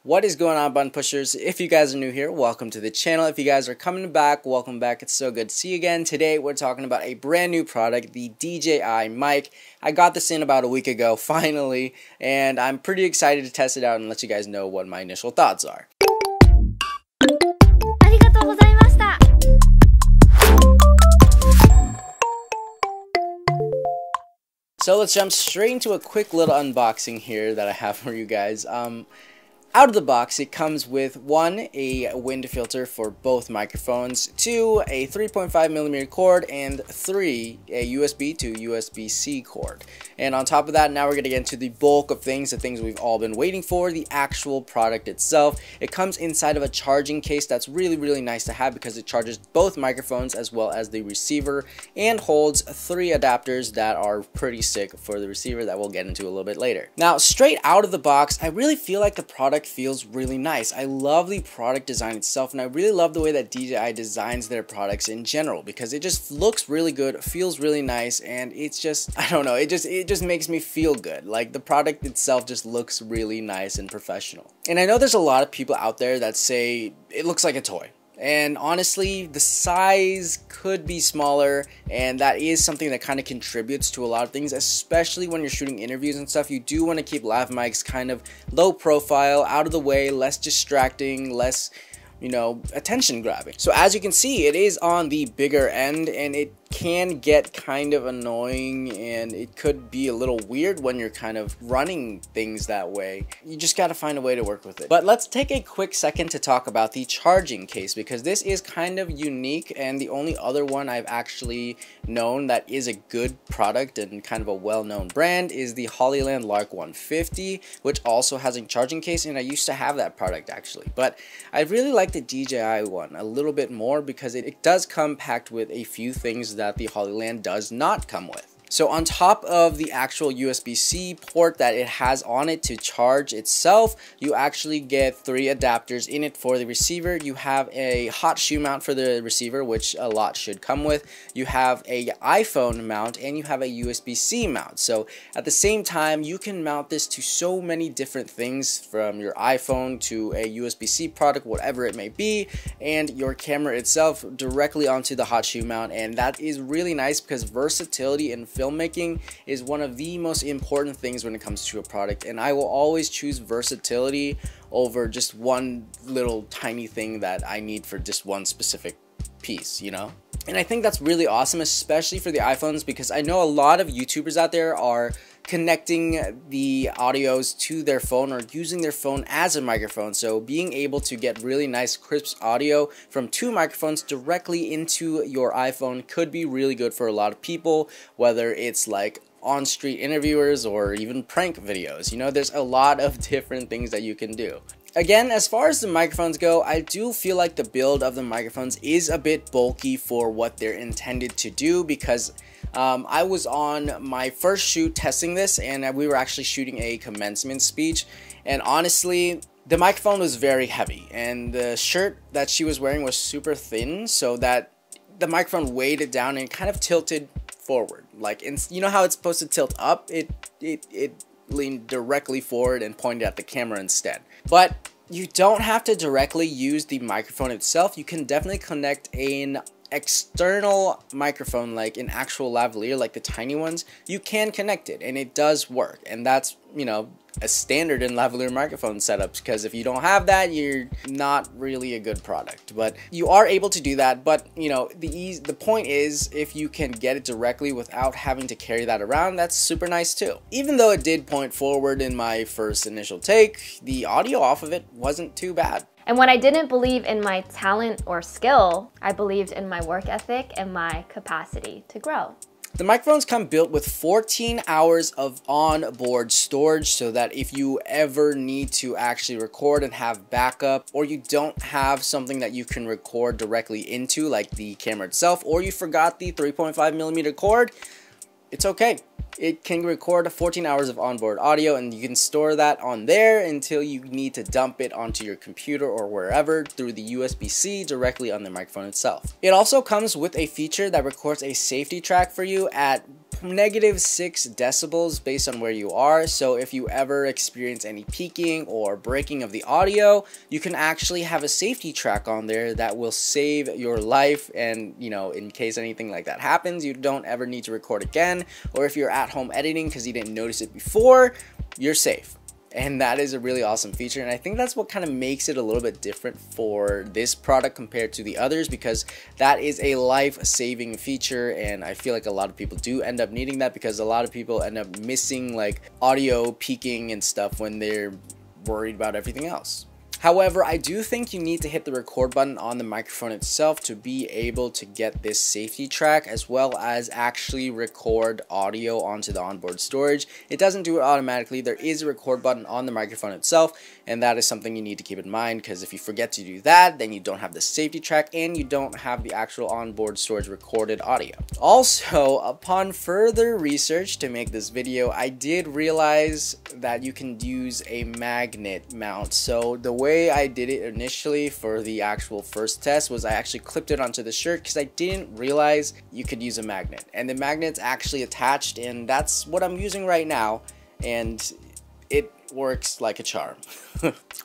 What is going on, button pushers? If you guys are new here, welcome to the channel. If you guys are coming back, welcome back. It's so good to see you again. Today we're talking about a brand new product, the DJI Mic. I got this in about a week ago, finally, and I'm pretty excited to test it out and let you guys know what my initial thoughts are. So let's jump straight into a quick little unboxing here that I have for you guys. Out of the box, it comes with 1, a wind filter for both microphones, 2, a 3.5mm cord, and 3, a USB to USB-C cord. And on top of that, now we're going to get into the bulk of things, the things we've all been waiting for, the actual product itself. It comes inside of a charging case that's really nice to have because it charges both microphones as well as the receiver and holds 3 adapters that are pretty sick for the receiver that we'll get into a little bit later. Now, straight out of the box, I really feel like the product feels really nice. I love the product design itself, and I really love the way that DJI designs their products in general because it just looks really good, feels really nice, and it's just, I don't know, it just makes me feel good. Like, the product itself just looks really nice and professional. And I know there's a lot of people out there that say it looks like a toy. And honestly, the size could be smaller, and that is something that kind of contributes to a lot of things, especially when you're shooting interviews and stuff. You do want to keep lav mics kind of low profile, out of the way, less distracting, less, you know, attention grabbing. So as you can see, it is on the bigger end, and it can get kind of annoying, and it could be a little weird when you're kind of running things that way. You just got to find a way to work with it. But let's take a quick second to talk about the charging case, because this is kind of unique, and the only other one I've actually known that is a good product and kind of a well-known brand is the Hollyland Lark 150, which also has a charging case, and I used to have that product actually. But I really like the DJI one a little bit more because it does come packed with a few things that the Hollyland does not come with. So on top of the actual USB-C port that it has on it to charge itself, you actually get 3 adapters in it for the receiver. You have a hot shoe mount for the receiver, which a lot should come with. You have a iPhone mount, and you have a USB-C mount. So at the same time, you can mount this to so many different things, from your iPhone to a USB-C product, whatever it may be, and your camera itself directly onto the hot shoe mount. And that is really nice because versatility and filmmaking is one of the most important things when it comes to a product, and I will always choose versatility over just one little tiny thing that I need for just one specific piece, you know? And I think that's really awesome, especially for the iPhones, because I know a lot of YouTubers out there are connecting the audios to their phone or using their phone as a microphone. So being able to get really nice crisp audio from 2 microphones directly into your iPhone could be really good for a lot of people, whether it's like on-street interviewers or even prank videos. You know, there's a lot of different things that you can do. Again, as far as the microphones go, I do feel like the build of the microphones is a bit bulky for what they're intended to do, because I was on my first shoot testing this, and we were actually shooting a commencement speech, and honestly, the microphone was very heavy, and the shirt that she was wearing was super thin, so that the microphone weighed it down and kind of tilted forward. Like, you know how it's supposed to tilt up? It leaned directly forward and pointed at the camera instead. But you don't have to directly use the microphone itself. You can definitely connect an external microphone, like an actual lavalier, like the tiny ones. You can connect it, and it does work, and that's, you know, a standard in lavalier microphone setups, because if you don't have that, you're not really a good product. But you are able to do that. But you know, the point is, if you can get it directly without having to carry that around, that's super nice too. Even though it did point forward in my first initial take, the audio off of it wasn't too bad. And when I didn't believe in my talent or skill, I believed in my work ethic and my capacity to grow. The microphones come built with 14 hours of onboard storage, so that if you ever need to actually record and have backup, or you don't have something that you can record directly into, like the camera itself, or you forgot the 3.5mm cord, it's okay. It can record 14 hours of onboard audio, and you can store that on there until you need to dump it onto your computer or wherever through the USB-C directly on the microphone itself. It also comes with a feature that records a safety track for you at -6 decibels based on where you are. So if you ever experience any peaking or breaking of the audio, you can actually have a safety track on there that will save your life, and you know, in case anything like that happens, you don't ever need to record again, or if you're at home editing because you didn't notice it before, you're safe. And that is a really awesome feature, and I think that's what kind of makes it a little bit different for this product compared to the others, because that is a life-saving feature, and I feel like a lot of people do end up needing that, because a lot of people end up missing like audio peaking and stuff when they're worried about everything else. However, I do think you need to hit the record button on the microphone itself to be able to get this safety track, as well as actually record audio onto the onboard storage. It doesn't do it automatically. There is a record button on the microphone itself, and that is something you need to keep in mind, because if you forget to do that, then you don't have the safety track and you don't have the actual onboard storage recorded audio. Also, upon further research to make this video, I did realize that you can use a magnet mount. So the way I did it initially for the actual first test was I actually clipped it onto the shirt, because I didn't realize you could use a magnet, and the magnet's actually attached, and that's what I'm using right now, and it works like a charm.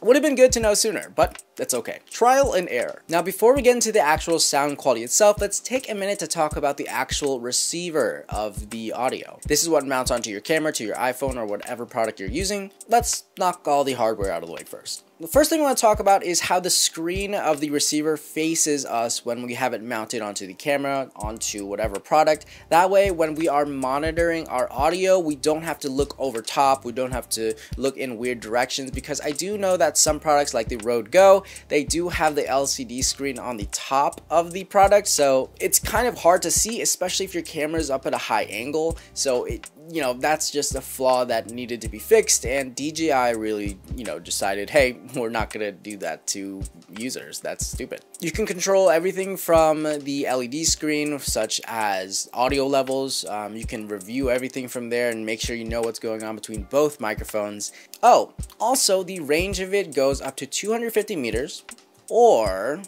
Would have been good to know sooner, but that's okay. Trial and error. Now, before we get into the actual sound quality itself, let's take a minute to talk about the actual receiver of the audio. This is what mounts onto your camera, to your iPhone, or whatever product you're using. Let's knock all the hardware out of the way first. The first thing I want to talk about is how the screen of the receiver faces us when we have it mounted onto the camera, onto whatever product. That way, when we are monitoring our audio, we don't have to look over top, we don't have to look in weird directions, because I do know that some products like the Rode Go, they do have the LCD screen on the top of the product, so it's kind of hard to see, especially if your camera is up at a high angle. So you know, that's just a flaw that needed to be fixed, and DJI really, you know, decided, hey, we're not gonna do that to users. That's stupid. You can control everything from the LED screen, such as audio levels. You can review everything from there and make sure you know what's going on between both microphones. Oh, also the range of it goes up to 250 meters, or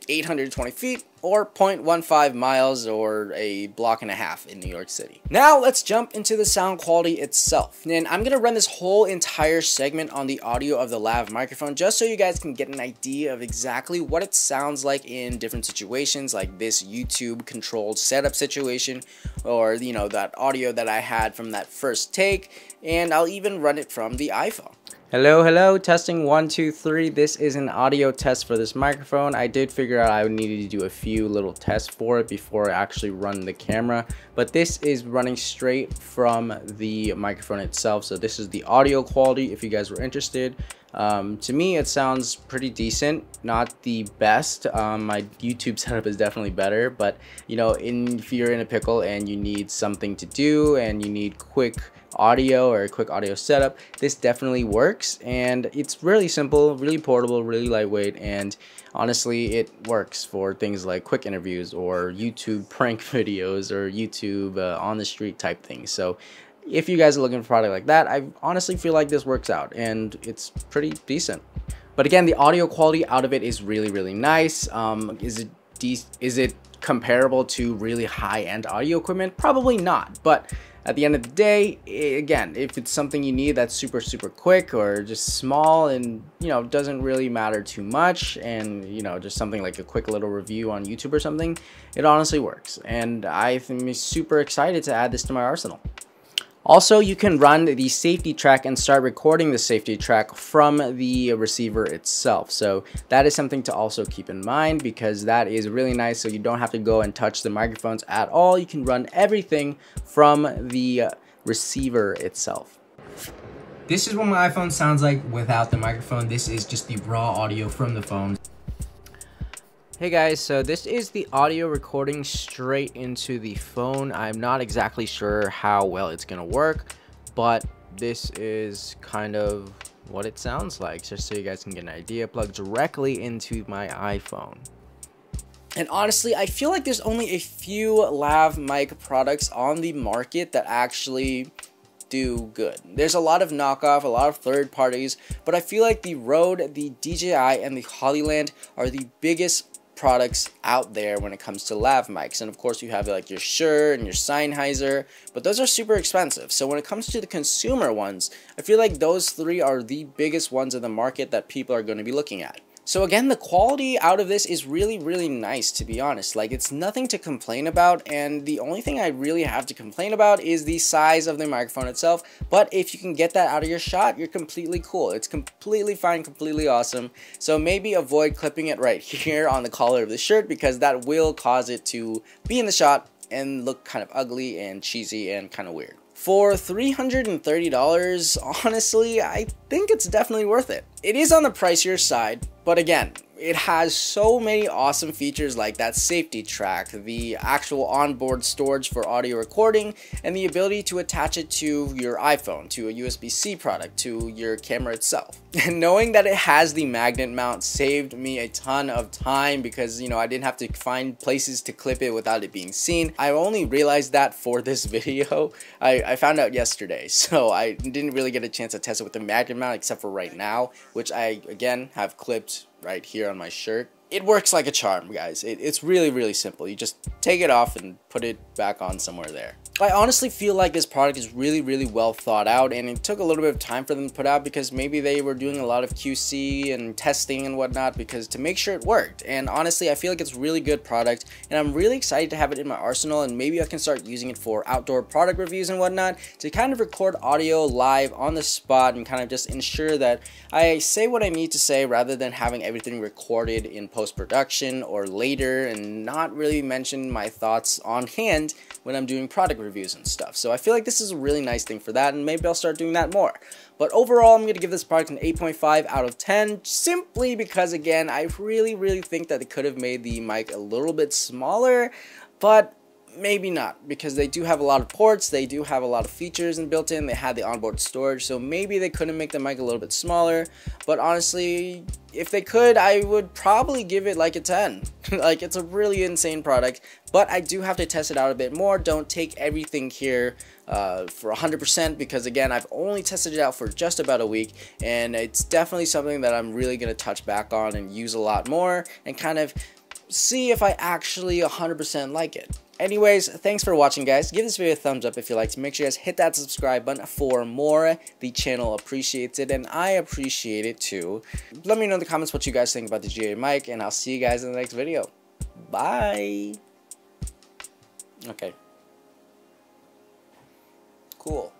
820 feet, or 0.15 miles, or a block and a half in New York City. Now let's jump into the sound quality itself. And I'm gonna run this whole entire segment on the audio of the Lav microphone, just so you guys can get an idea of exactly what it sounds like in different situations, like this YouTube controlled setup situation, or you know, that audio that I had from that first take, and I'll even run it from the iPhone. Hello, testing 1 2 3. This is an audio test for this microphone. I did figure out I needed to do a few little tests for it before I actually run the camera, but this is running straight from the microphone itself. So this is the audio quality if you guys were interested. To me, it sounds pretty decent, not the best. My YouTube setup is definitely better, but you know, if you're in a pickle and you need something to do and you need quick audio or a quick audio setup, this definitely works, and it's really simple, really portable, really lightweight, and honestly it works for things like quick interviews or YouTube prank videos or YouTube on the street type things. So if you guys are looking for a product like that, I honestly feel like this works out, and it's pretty decent. But again, the audio quality out of it is really nice. Is it comparable to really high-end audio equipment? Probably not, but at the end of the day, again, if it's something you need that's super quick or just small and, you know, doesn't really matter too much, and, you know, just something like a quick little review on YouTube or something, it honestly works. And I'm super excited to add this to my arsenal. Also, you can run the safety track and start recording the safety track from the receiver itself. So that is something to also keep in mind, because that is really nice. So you don't have to go and touch the microphones at all. You can run everything from the receiver itself. This is what my iPhone sounds like without the microphone. This is just the raw audio from the phone. Hey guys, so this is the audio recording straight into the phone. I'm not exactly sure how well it's gonna work, but this is kind of what it sounds like, just so you guys can get an idea. Plugged directly into my iPhone. And honestly, I feel like there's only a few lav mic products on the market that actually do good. There's a lot of knockoff, a lot of third parties, but I feel like the Rode, the DJI, and the Hollyland are the biggest products out there when it comes to lav mics, and of course you have like your Shure and your Sennheiser, but those are super expensive. So when it comes to the consumer ones, I feel like those three are the biggest ones in the market that people are going to be looking at. So again, the quality out of this is really nice, to be honest. Like, it's nothing to complain about, and the only thing I really have to complain about is the size of the microphone itself. But if you can get that out of your shot, you're completely cool. It's completely fine, completely awesome. So maybe avoid clipping it right here on the collar of the shirt, because that will cause it to be in the shot and look kind of ugly and cheesy and kind of weird. For $330, honestly, I think it's definitely worth it. It is on the pricier side, but again, it has so many awesome features like that safety track, the actual onboard storage for audio recording, and the ability to attach it to your iPhone, to a USB-C product, to your camera itself. And knowing that it has the magnet mount saved me a ton of time, because, you know, I didn't have to find places to clip it without it being seen. I only realized that for this video. I found out yesterday, so I didn't really get a chance to test it with the magnet mount except for right now, which I, again, have clipped right here on my shirt. It works like a charm, guys. It's really simple. You just take it off and put it back on somewhere there. I honestly feel like this product is really well thought out, and it took a little bit of time for them to put out because maybe they were doing a lot of QC and testing and whatnot because to make sure it worked. And honestly, I feel like it's a really good product, and I'm really excited to have it in my arsenal, and maybe I can start using it for outdoor product reviews and whatnot to kind of record audio live on the spot and kind of just ensure that I say what I need to say rather than having everything recorded in post-production or later and not really mention my thoughts on hand when I'm doing product reviews and stuff. So I feel like this is a really nice thing for that, and maybe I'll start doing that more. But overall, I'm going to give this product an 8.5 out of 10, simply because, again, I really think that they could have made the mic a little bit smaller, but maybe not, because they do have a lot of ports, they do have a lot of features built in, they had the onboard storage, so maybe they couldn't make the mic a little bit smaller. But honestly, if they could, I would probably give it like a 10. Like, it's a really insane product, but I do have to test it out a bit more. Don't take everything here for 100%, because again, I've only tested it out for just about a week, and it's definitely something that I'm really going to touch back on and use a lot more and kind of see if I actually 100% like it. Anyways, thanks for watching, guys. Give this video a thumbs up if you liked. Make sure you guys hit that subscribe button for more. The channel appreciates it, and I appreciate it too. Let me know in the comments what you guys think about the DJI Mic, and I'll see you guys in the next video. Bye. Okay. Cool.